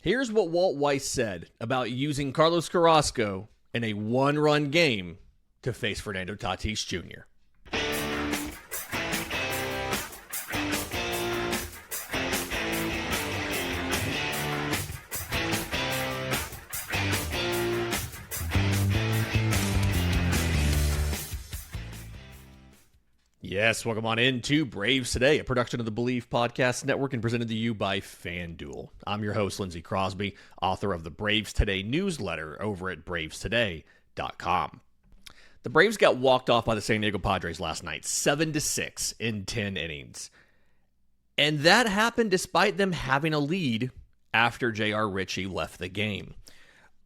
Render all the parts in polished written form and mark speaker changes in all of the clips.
Speaker 1: Here's what Walt Weiss said about using Carlos Carrasco in a one-run game to face Fernando Tatis Jr. Yes, welcome on into Braves Today, a production of the Believe Podcast Network and presented to you by FanDuel. I'm your host, Lindsay Crosby, author of the Braves Today newsletter over at bravestoday.com. The Braves got walked off by the San Diego Padres last night, 7-6 in 10 innings. And that happened despite them having a lead after Ritchie left the game.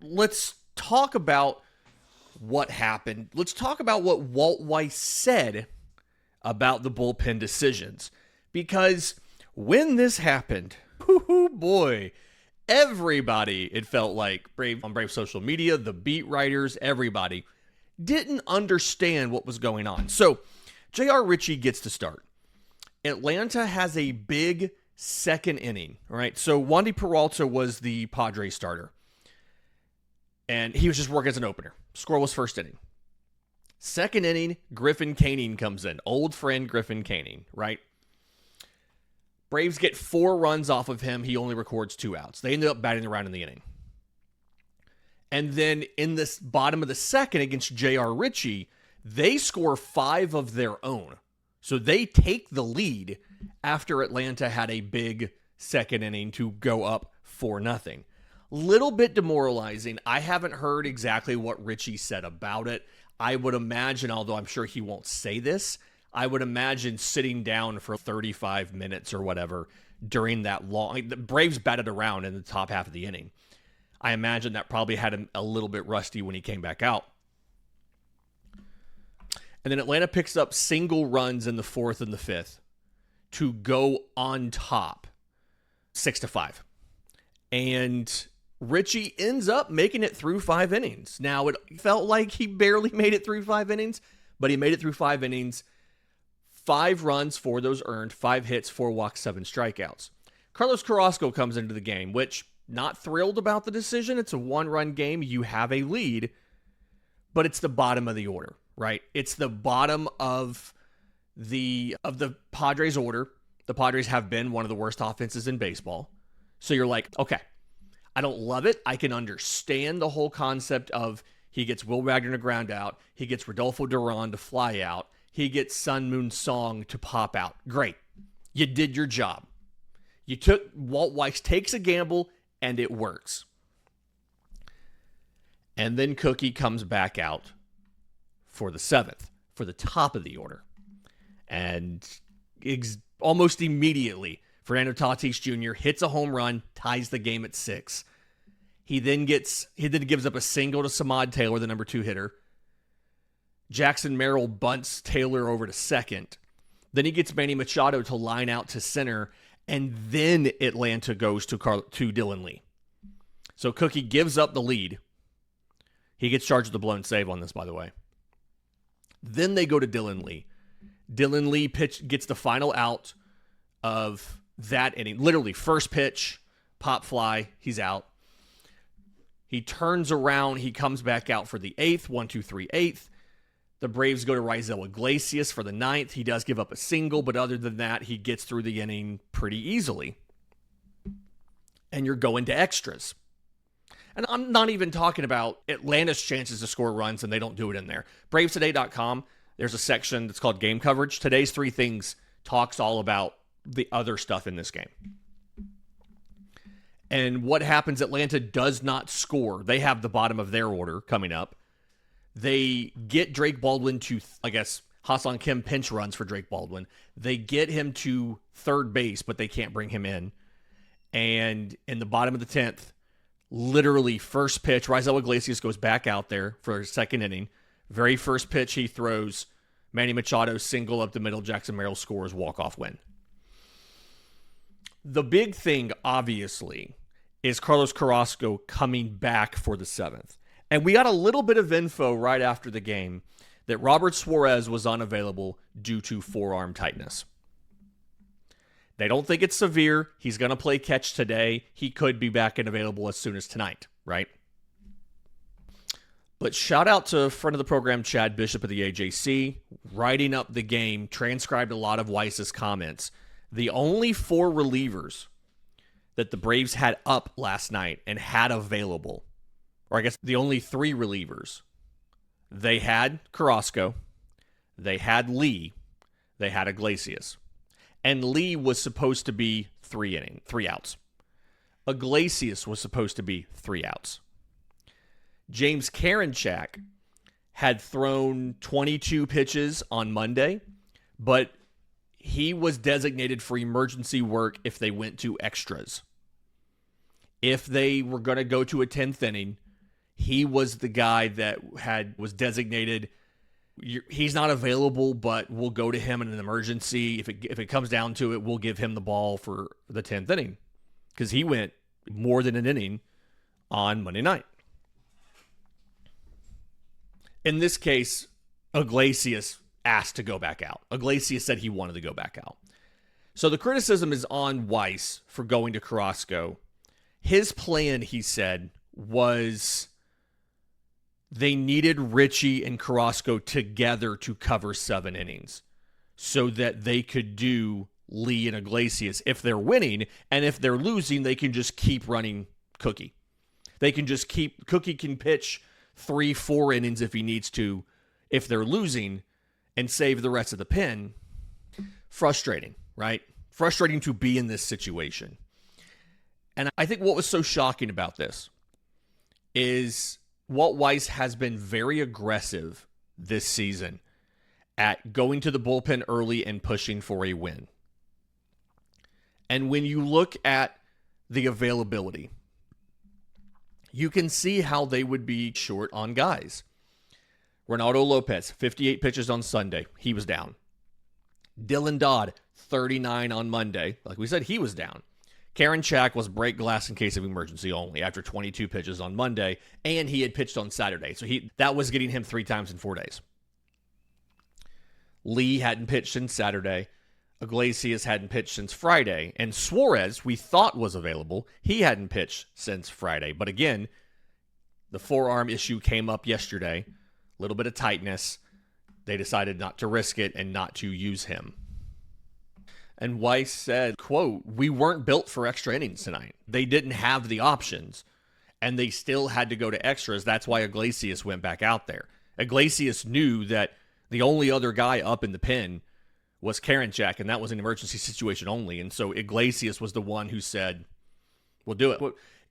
Speaker 1: Let's talk about what happened. Let's talk about what Walt Weiss said about the bullpen decisions. Because when this happened, boy, everybody, it felt like, on Brave social media, the beat writers, everybody, didn't understand what was going on. So, Ritchie gets to start. Atlanta has a big second inning, all right? So, Wandy Peralta was the Padres starter. And he was just working as an opener. Scoreless first inning. Second inning, Griffin Canning comes in. Old friend Griffin Canning, right? Braves get 4 runs off of him. He only records 2 outs. They ended up batting around in the inning. And then in this bottom of the second against Ritchie, they score 5 of their own. So they take the lead after Atlanta had a big second inning to go up 4-0. Little bit demoralizing. I haven't heard exactly what Ritchie said about it. I would imagine, although I'm sure he won't say this, I would imagine sitting down for 35 minutes or whatever during that long. The Braves batted around in the top half of the inning. I imagine that probably had him a little bit rusty when he came back out. And then Atlanta picks up single runs in the 4th and the 5th to go on top 6-5. And Ritchie ends up making it through 5 innings. Now, it felt like he barely made it through 5 innings, but he made it through 5 innings. 5 runs, 4 of those earned, 5 hits, 4 walks, 7 strikeouts. Carlos Carrasco comes into the game, which, not thrilled about the decision. It's a 1-run game. You have a lead, but it's the bottom of the order, right? It's the bottom of the Padres order. The Padres have been one of the worst offenses in baseball. So you're like, okay, I don't love it. I can understand the whole concept of he gets Will Wagner to ground out. He gets Rodolfo Duran to fly out. He gets Sun Moon Song to pop out. Great. You did your job. You took Walt Weiss takes a gamble, and it works. And then Cookie comes back out for the 7th, for the top of the order. And almost immediately, Fernando Tatis Jr. hits a home run, ties the game at 6. He then gives up a single to Samad Taylor, the number 2 hitter. Jackson Merrill bunts Taylor over to second. Then he gets Manny Machado to line out to center, and then Atlanta goes to Dylan Lee. So Cookie gives up the lead. He gets charged with a blown save on this, by the way. Then they go to Dylan Lee. Dylan Lee gets the final out of that inning. Literally, first pitch, pop fly, he's out. He turns around, he comes back out for the 8th, 1-2-3, 8th. The Braves go to Raisel Iglesias for the 9th. He does give up a single, but other than that, he gets through the inning pretty easily. And you're going to extras. And I'm not even talking about Atlanta's chances to score runs, and they don't do it in there. BravesToday.com, there's a section that's called Game Coverage. Today's 3 Things talks all about the other stuff in this game. And what happens, Atlanta does not score. They have the bottom of their order coming up. They get Drake Baldwin to, I guess, Hassan Kim pinch runs for Drake Baldwin. They get him to third base, but they can't bring him in. And in the bottom of the 10th, literally first pitch, Raisel Iglesias goes back out there for his second inning. Very first pitch he throws, Manny Machado single up the middle, Jackson Merrill scores, walk-off win. The big thing, obviously, is Carlos Carrasco coming back for the 7th. And we got a little bit of info right after the game that Robert Suárez was unavailable due to forearm tightness. They don't think it's severe. He's going to play catch today. He could be back and available as soon as tonight, right? But shout out to a friend of the program, Chad Bishop of the AJC, writing up the game, transcribed a lot of Weiss's comments. The only 4 relievers that the Braves had up last night and had available, or I guess the only 3 relievers, they had Carrasco, they had Lee, they had Iglesias. And Lee was supposed to be 3 outs. Iglesias was supposed to be 3 outs. James Karinchak had thrown 22 pitches on Monday, but he was designated for emergency work if they went to extras. If they were going to go to a 10th inning, he was the guy that was designated. He's not available, but we'll go to him in an emergency. If it comes down to it, we'll give him the ball for the 10th inning, because he went more than an inning on Monday night. In this case, Iglesias asked to go back out. Iglesias said he wanted to go back out. So the criticism is on Weiss for going to Carrasco. His plan, he said, was they needed Ritchie and Carrasco together to cover 7 innings so that they could do Lee and Iglesias if they're winning, and if they're losing, they can just keep running Cookie. Cookie can pitch 3-4 innings if he needs to if they're losing and save the rest of the pen. Frustrating, right? Frustrating to be in this situation. And I think what was so shocking about this is Walt Weiss has been very aggressive this season at going to the bullpen early and pushing for a win. And when you look at the availability, you can see how they would be short on guys. Ronaldo Lopez, 58 pitches on Sunday. He was down. Dylan Dodd, 39 on Monday. Like we said, he was down. Karinchak was break glass in case of emergency only after 22 pitches on Monday, and he had pitched on Saturday. So that was getting him 3 times in 4 days. Lee hadn't pitched since Saturday. Iglesias hadn't pitched since Friday. And Suárez, we thought was available. He hadn't pitched since Friday. But again, the forearm issue came up yesterday. A little bit of tightness. They decided not to risk it and not to use him. And Weiss said, quote, "We weren't built for extra innings tonight. They didn't have the options, and they still had to go to extras. That's why Iglesias went back out there." Iglesias knew that the only other guy up in the pen was Karinchak, and that was an emergency situation only. And so Iglesias was the one who said, "We'll do it."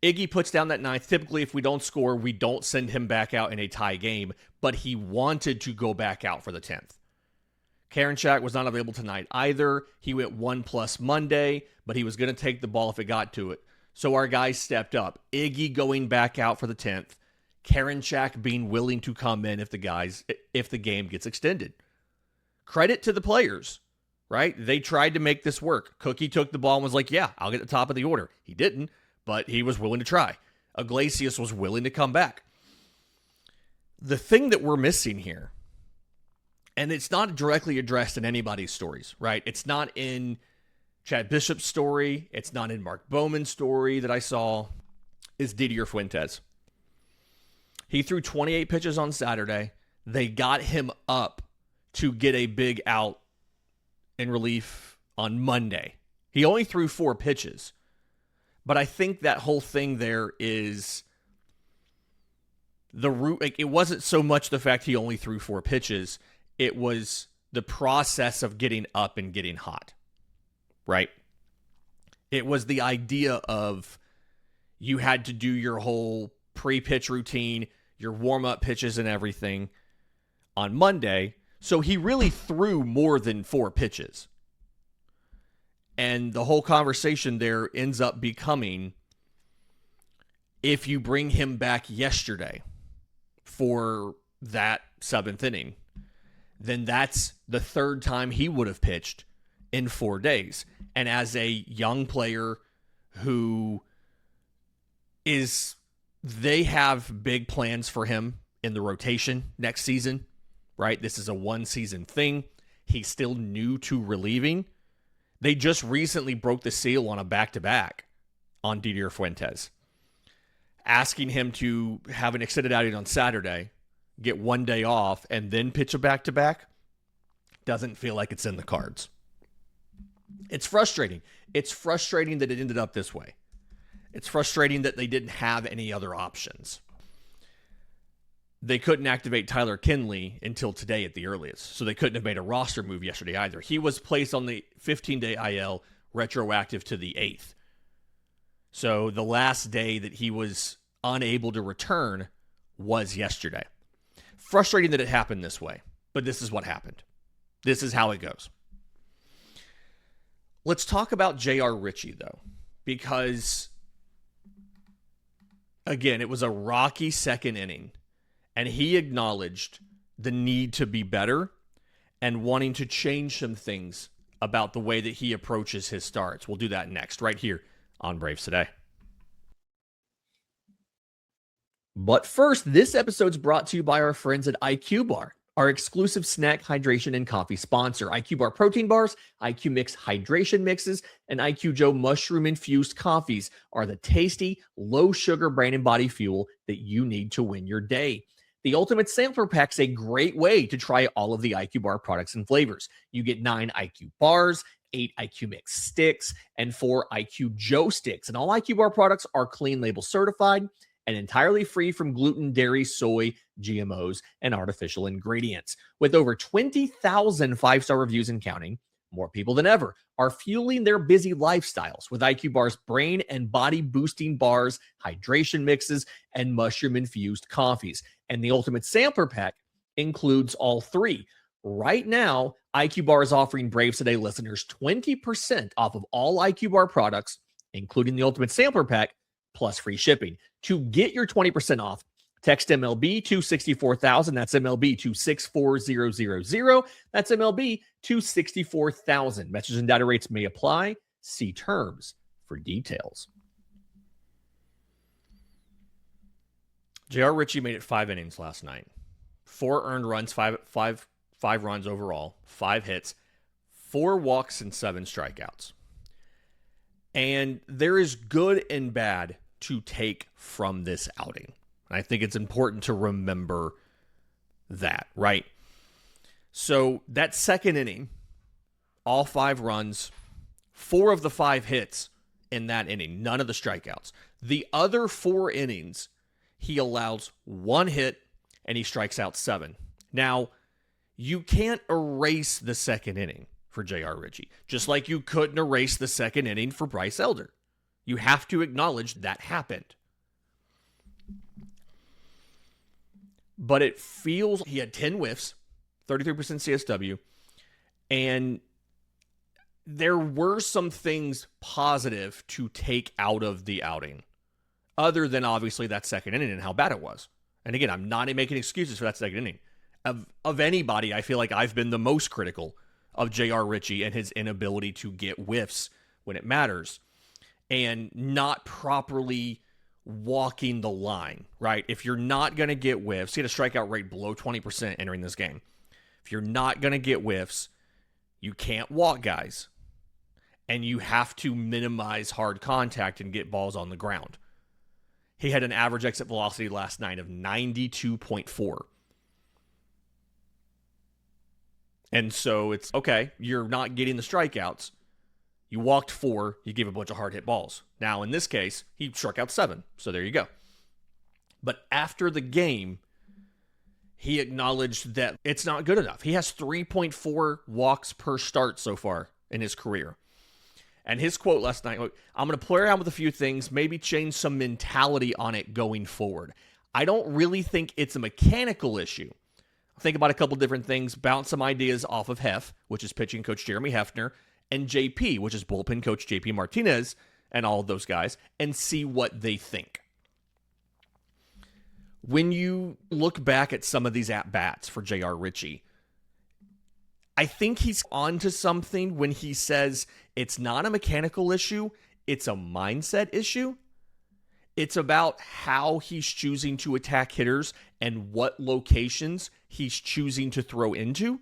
Speaker 1: Iggy puts down that 9th. Typically, if we don't score, we don't send him back out in a tie game, but he wanted to go back out for the 10th. Karinchak was not available tonight either. He went 1+ Monday, but he was going to take the ball if it got to it. So our guys stepped up. Iggy going back out for the 10th. Karinchak being willing to come in if the game gets extended. Credit to the players, right? They tried to make this work. Cookie took the ball and was like, "Yeah, I'll get the top of the order." He didn't, but he was willing to try. Iglesias was willing to come back. The thing that we're missing here, and it's not directly addressed in anybody's stories, right? It's not in Chad Bishop's story. It's not in Mark Bowman's story that I saw, is Didier Fuentes. He threw 28 pitches on Saturday. They got him up to get a big out in relief on Monday. He only threw 4 pitches. But I think that whole thing there is the root. Like, it wasn't so much the fact he only threw 4 pitches. It was the process of getting up and getting hot, right? It was the idea of you had to do your whole pre-pitch routine, your warm-up pitches and everything on Monday. So he really threw more than 4 pitches. And the whole conversation there ends up becoming, if you bring him back yesterday for that 7th inning, then that's the 3rd time he would have pitched in 4 days. And as a young player who they have big plans for him in the rotation next season, right? This is a 1-season thing. He's still new to relieving. They just recently broke the seal on a back-to-back on Didier Fuentes, asking him to have an extended outing on Saturday, get one day off, and then pitch a back-to-back. Doesn't feel like it's in the cards. It's frustrating. It's frustrating that it ended up this way. It's frustrating that they didn't have any other options. They couldn't activate Tyler Kinley until today at the earliest, so they couldn't have made a roster move yesterday either. He was placed on the 15-day IL, retroactive to the 8th. So the last day that he was unable to return was yesterday. Frustrating that it happened this way, but this is what happened. This is how it goes. Let's talk about J.R. Ritchie, though, because, again, it was a rocky second inning, and he acknowledged the need to be better and wanting to change some things about the way that he approaches his starts. We'll do that next, right here on Braves Today. But first, this episode's brought to you by our friends at IQ Bar, our exclusive snack, hydration, and coffee sponsor. IQ Bar protein bars, IQ Mix hydration mixes, and IQ Joe mushroom-infused coffees are the tasty, low-sugar brain and body fuel that you need to win your day. The Ultimate Sampler Pack's a great way to try all of the IQ Bar products and flavors. You get 9 IQ bars, 8 IQ Mix sticks, and 4 IQ Joe sticks. And all IQ Bar products are clean label certified and entirely free from gluten, dairy, soy, GMOs, and artificial ingredients. With over 20,000 5-star reviews and counting, more people than ever are fueling their busy lifestyles with IQ Bar's brain and body boosting bars, hydration mixes, and mushroom-infused coffees. And the Ultimate Sampler Pack includes all 3. Right now, IQ Bar is offering Braves Today listeners 20% off of all IQ Bar products, including the Ultimate Sampler Pack, plus free shipping. To get your 20% off, text MLB to 64,000. That's MLB to 64000. That's MLB to 64,000. Message and data rates may apply. See terms for details. J.R. Ritchie made it 5 innings last night. 4 earned runs, 5 runs overall, 5 hits, 4 walks, and 7 strikeouts. And there is good and bad to take from this outing. And I think it's important to remember that, right? So that second inning, all 5 runs, 4 of the 5 hits in that inning, none of the strikeouts. The other 4 innings, he allows 1 hit and he strikes out 7. Now, you can't erase the second inning for J.R. Ritchie, just like you couldn't erase the second inning for Bryce Elder. You have to acknowledge that happened. But it feels he had 10 whiffs, 33% CSW, and there were some things positive to take out of the outing, other than obviously that second inning and how bad it was. And again, I'm not making excuses for that second inning. Of anybody, I feel like I've been the most critical of J.R. Ritchie and his inability to get whiffs when it matters and not properly walking the line, right? If you're not going to get whiffs, he had a strikeout rate below 20% entering this game. If you're not going to get whiffs, you can't walk guys. And you have to minimize hard contact and get balls on the ground. He had an average exit velocity last night of 92.4. And so it's, okay, you're not getting the strikeouts. You walked 4, you gave a bunch of hard hit balls. Now, in this case, he struck out 7. So there you go. But after the game, he acknowledged that it's not good enough. He has 3.4 walks per start so far in his career. And his quote last night, I'm going to play around with a few things, maybe change some mentality on it going forward. I don't really think it's a mechanical issue. Think about a couple different things, bounce some ideas off of Hef, which is pitching coach Jeremy Hefner, and JP, which is bullpen coach JP Martinez, and all of those guys, and see what they think. When you look back at some of these at-bats for J.R. Ritchie, I think he's onto something when he says it's not a mechanical issue, it's a mindset issue. It's about how he's choosing to attack hitters and what locations he's choosing to throw into.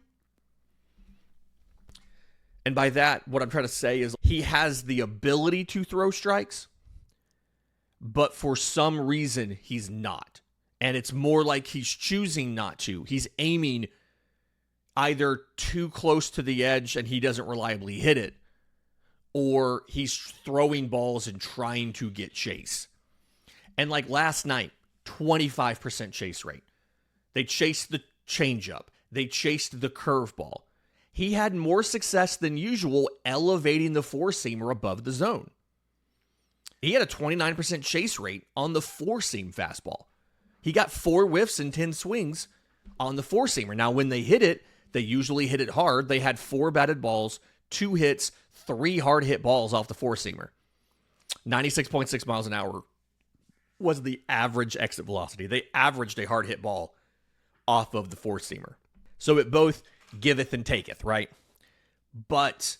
Speaker 1: And by that, what I'm trying to say is he has the ability to throw strikes, but for some reason, he's not. And it's more like he's choosing not to. He's aiming either too close to the edge and he doesn't reliably hit it, or he's throwing balls and trying to get chase. And like last night, 25% chase rate. They chased the changeup. They chased the curveball. He had more success than usual elevating the four-seamer above the zone. He had a 29% chase rate on the four-seam fastball. He got 4 whiffs and 10 swings on the four-seamer. Now, when they hit it, they usually hit it hard. They had 4 batted balls, 2 hits, 3 hard hit balls off the four-seamer. 96.6 miles an hour was the average exit velocity. They averaged a hard hit ball off of the four-seamer. So it both giveth and taketh, right? But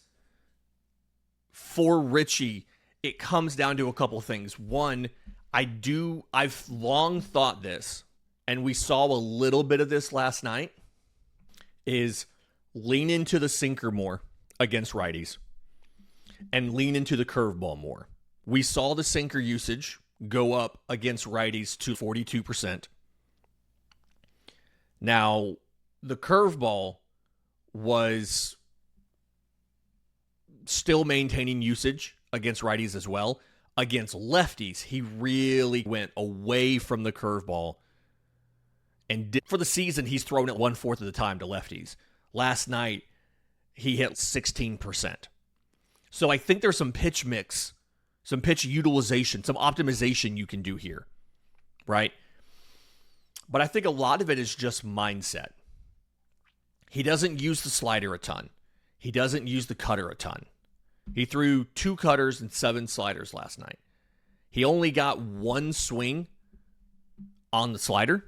Speaker 1: for Ritchie, it comes down to a couple things. One, I've long thought this, and we saw a little bit of this last night, is lean into the sinker more against righties and lean into the curveball more. We saw the sinker usage go up against righties to 42%. Now, the curveball was still maintaining usage against righties as well. Against lefties, he really went away from the curveball. And for the season, he's thrown it 1/4 of the time to lefties. Last night, he hit 16%. So I think there's some pitch mix, some pitch utilization, some optimization you can do here, right? But I think a lot of it is just mindset. He doesn't use the slider a ton. He doesn't use the cutter a ton. He threw 2 cutters and 7 sliders last night. He only got 1 swing on the slider.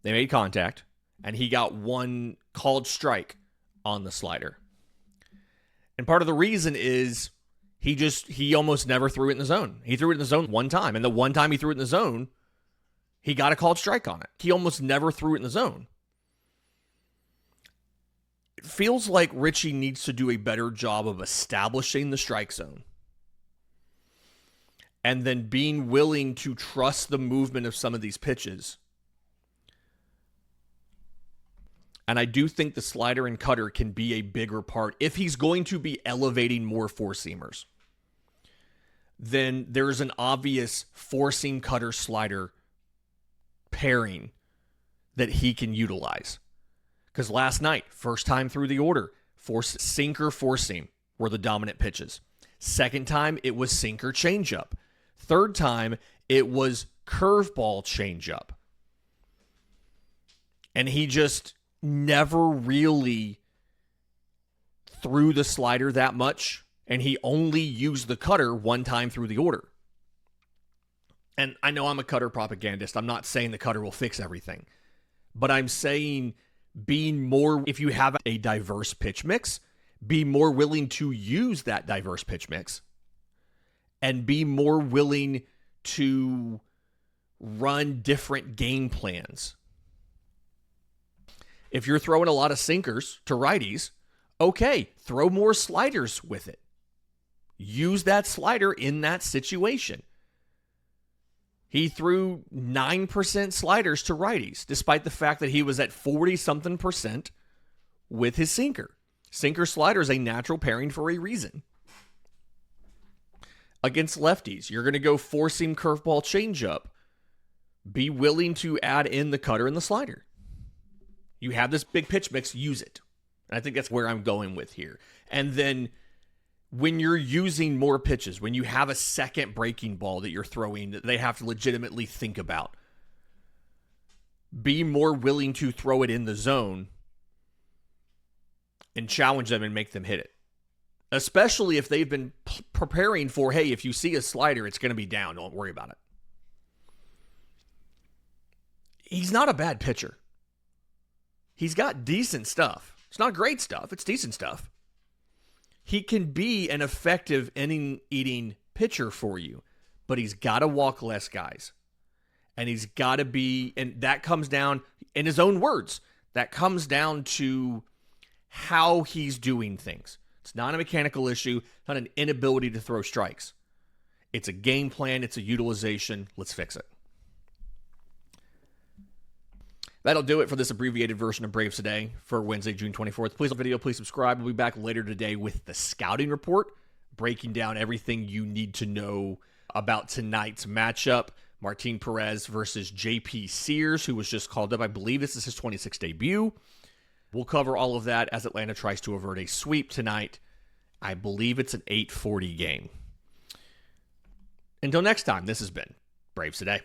Speaker 1: They made contact, and he got 1 called strike on the slider. And part of the reason is he almost never threw it in the zone. He threw it in the zone 1 time, and the 1 time he threw it in the zone, he got a called strike on it. He almost never threw it in the zone. It feels like Ritchie needs to do a better job of establishing the strike zone and then being willing to trust the movement of some of these pitches. And I do think the slider and cutter can be a bigger part. If he's going to be elevating more four-seamers, then there's an obvious four-seam cutter slider pairing that he can utilize. Because last night, first time through the order, sinker, four-seam were the dominant pitches. Second time, it was sinker, changeup. Third time, it was curveball, changeup. And he just never really threw the slider that much, and he only used the cutter 1 time through the order. And I know I'm a cutter propagandist. I'm not saying the cutter will fix everything, but I'm saying being more, if you have a diverse pitch mix, be more willing to use that diverse pitch mix and be more willing to run different game plans. If you're throwing a lot of sinkers to righties, okay, throw more sliders with it. Use that slider in that situation. He threw 9% sliders to righties, despite the fact that he was at 40-something% with his sinker. Sinker slider is a natural pairing for a reason. Against lefties, you're going to go four-seam curveball changeup. Be willing to add in the cutter and the slider. You have this big pitch mix, use it. I think that's where I'm going with here. And then when you're using more pitches, when you have a second breaking ball that you're throwing that they have to legitimately think about, be more willing to throw it in the zone and challenge them and make them hit it. Especially if they've been preparing for, hey, if you see a slider, it's going to be down. Don't worry about it. He's not a bad pitcher. He's got decent stuff. It's not great stuff. It's decent stuff. He can be an effective inning-eating pitcher for you, but he's got to walk less guys. And he's got to be, and that comes down, in his own words, that comes down to how he's doing things. It's not a mechanical issue, not an inability to throw strikes. It's a game plan. It's a utilization. Let's fix it. That'll do it for this abbreviated version of Braves Today for Wednesday, June 24th. Please like the video. Please subscribe. We'll be back later today with the scouting report, breaking down everything you need to know about tonight's matchup. Martin Perez versus J.P. Sears, who was just called up. I believe this is his 26th debut. We'll cover all of that as Atlanta tries to avert a sweep tonight. I believe it's an 8:40 game. Until next time, this has been Braves Today.